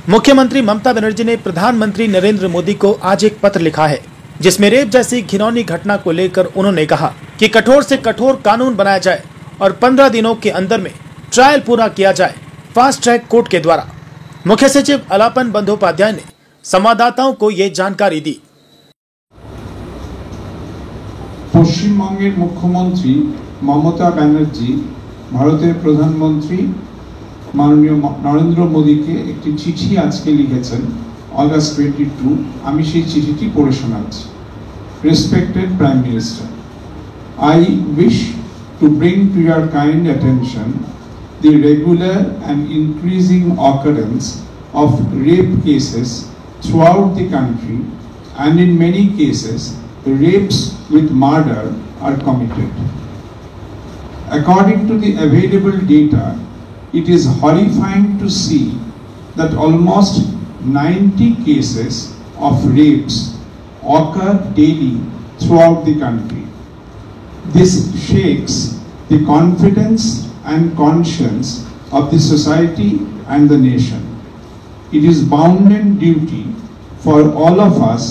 मुख्यमंत्री ममता बनर्जी ने प्रधानमंत्री नरेंद्र मोदी को आज एक पत्र लिखा है, जिसमें रेप जैसी घिनौनी घटना को लेकर उन्होंने कहा कि कठोर से कठोर कानून बनाया जाए और 15 दिनों के अंदर में ट्रायल पूरा किया जाए फास्ट ट्रैक कोर्ट के द्वारा। मुख्य सचिव अलापन बंदोपाध्याय ने संवाददाताओं को ये जानकारी दी। पश्चिमबंगेर मुख्यमंत्री ममता बनर्जी भारतेर प्रधानमंत्री माननीय नरेंद्र मोदी के एक चिठी आज के लिखेছেন August 22। আমি সেই চিঠিটি পড়ে শোনাচ্ছি। Respected Prime Minister, I wish to bring to your kind attention the regular and increasing occurrence of rape cases throughout the country, and in many cases rapes with murder are committed. According to the available data, it is horrifying to see that almost 90 cases of rapes occur daily throughout the country. This shakes the confidence and conscience of the society and the nation. It is bounden duty for all of us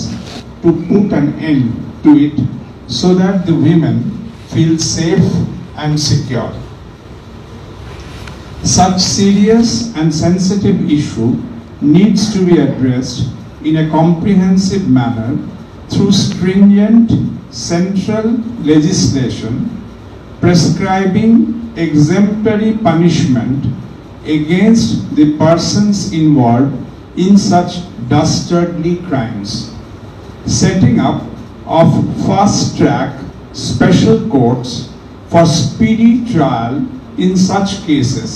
to put an end to it so that the women feel safe and secure. Such serious and sensitive issue needs to be addressed in a comprehensive manner through stringent central legislation prescribing exemplary punishment against the persons involved in such dastardly crimes. Setting up of fast-track special courts for speedy trial in such cases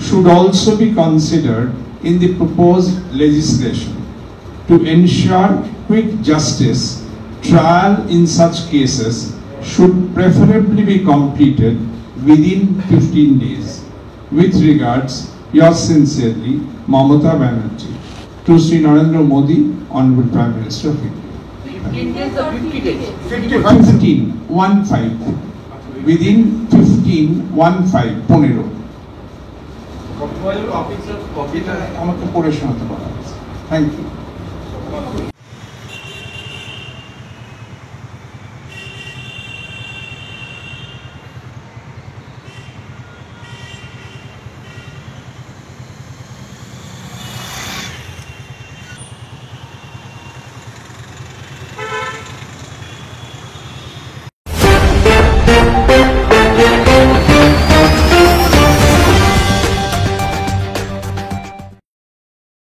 should also be considered in the proposed legislation. To ensure quick justice, trial in such cases should preferably be completed within 15 days. With regards, yours sincerely, Mamata Banerjee. To Sri Narendra Modi, Honorable Prime Minister of India. 15 days or 50 days? 15. Within 15, 15. আমাকে পড়ে শোনাতে পারা। Thank you.